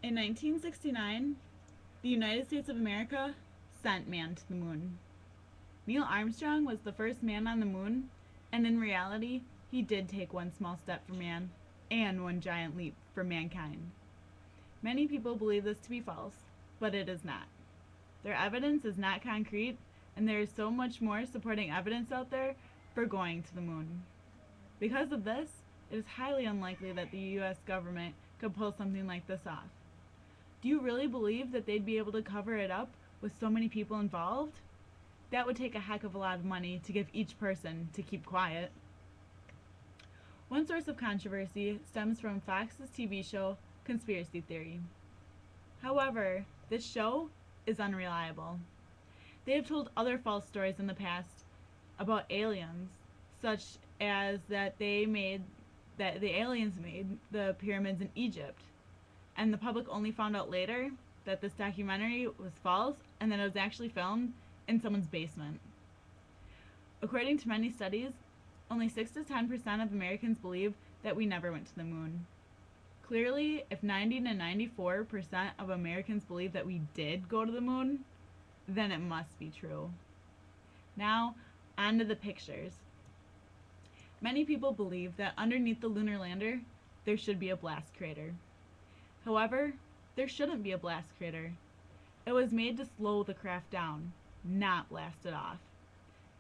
In 1969, the United States of America sent man to the moon. Neil Armstrong was the first man on the moon, and in reality, he did take one small step for man and one giant leap for mankind. Many people believe this to be false, but it is not. Their evidence is not concrete, and there is so much more supporting evidence out there for going to the moon. Because of this, it is highly unlikely that the US government could pull something like this off. Do you really believe that they'd be able to cover it up with so many people involved? That would take a heck of a lot of money to give each person to keep quiet. One source of controversy stems from Fox's TV show Conspiracy Theory. However, this show is unreliable. They have told other false stories in the past about aliens, such as that the aliens made the pyramids in Egypt, and the public only found out later that this documentary was false and that it was actually filmed in someone's basement. According to many studies, only 6 to 10% of Americans believe that we never went to the moon. Clearly, if 90 to 94% of Americans believe that we did go to the moon, then it must be true. Now, on to the pictures. Many people believe that underneath the lunar lander, there should be a blast crater. However, there shouldn't be a blast crater. It was made to slow the craft down, not blast it off.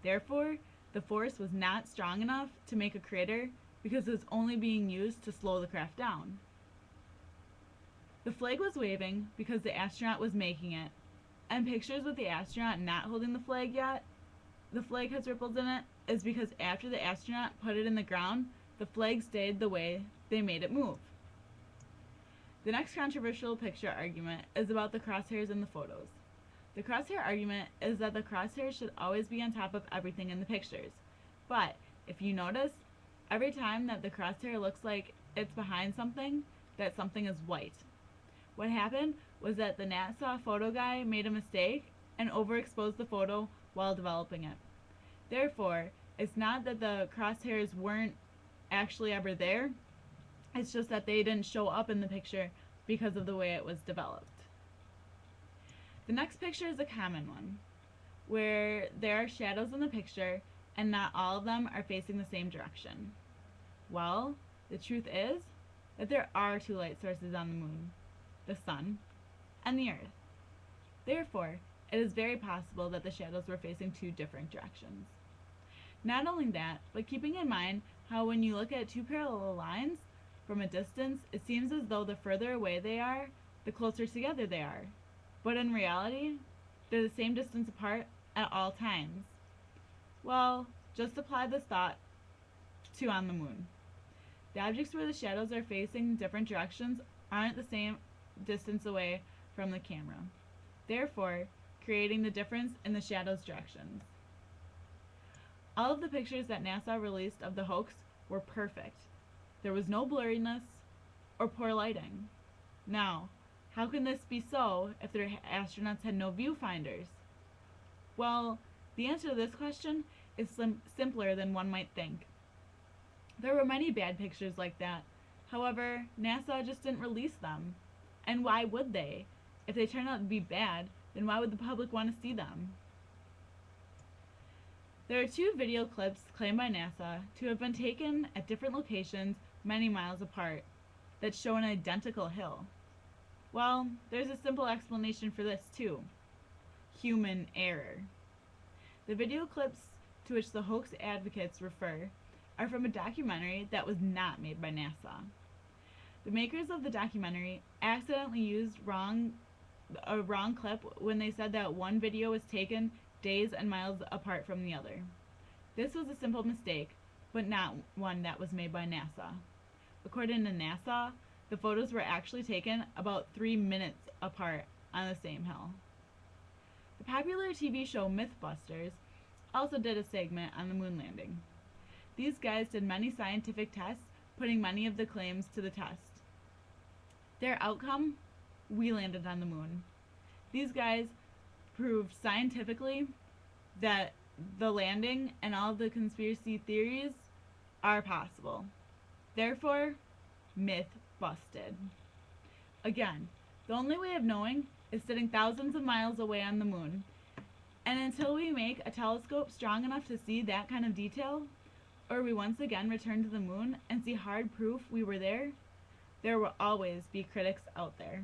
Therefore, the force was not strong enough to make a crater because it was only being used to slow the craft down. The flag was waving because the astronaut was making it, and pictures with the astronaut not holding the flag yet, the flag has ripples in it, is because after the astronaut put it in the ground, the flag stayed the way they made it move. The next controversial picture argument is about the crosshairs in the photos. The crosshair argument is that the crosshairs should always be on top of everything in the pictures. But if you notice, every time that the crosshair looks like it's behind something, that something is white. What happened was that the NASA photo guy made a mistake and overexposed the photo while developing it. Therefore, it's not that the crosshairs weren't actually ever there, it's just that they didn't show up in the picture because of the way it was developed. The next picture is a common one, where there are shadows in the picture and not all of them are facing the same direction. Well, the truth is that there are two light sources on the moon, the sun and the earth. Therefore, it is very possible that the shadows were facing two different directions. Not only that, but keeping in mind how when you look at two parallel lines from a distance, it seems as though the further away they are, the closer together they are. But in reality, they're the same distance apart at all times. Well, just apply this thought to on the moon. The objects where the shadows are facing different directions aren't the same distance away from the camera, therefore creating the difference in the shadow's directions. All of the pictures that NASA released of the hoax were perfect. There was no blurriness or poor lighting. Now, how can this be so if their astronauts had no viewfinders? Well, the answer to this question is simpler than one might think. There were many bad pictures like that. However, NASA just didn't release them. And why would they? If they turn out to be bad, then why would the public want to see them? There are two video clips claimed by NASA to have been taken at different locations many miles apart that show an identical hill. Well, there's a simple explanation for this too. Human error. The video clips to which the hoax advocates refer are from a documentary that was not made by NASA. The makers of the documentary accidentally used a wrong clip when they said that one video was taken days and miles apart from the other. This was a simple mistake, but not one that was made by NASA. According to NASA, the photos were actually taken about 3 minutes apart on the same hill. The popular TV show Mythbusters also did a segment on the moon landing. These guys did many scientific tests, putting many of the claims to the test. Their outcome? We landed on the moon. These guys proved scientifically that the landing and all the conspiracy theories are possible. Therefore, myth busted. Again, The only way of knowing is sitting thousands of miles away on the moon. And until we make a telescope strong enough to see that kind of detail, or we once again return to the moon and see hard proof we were there will always be critics out there.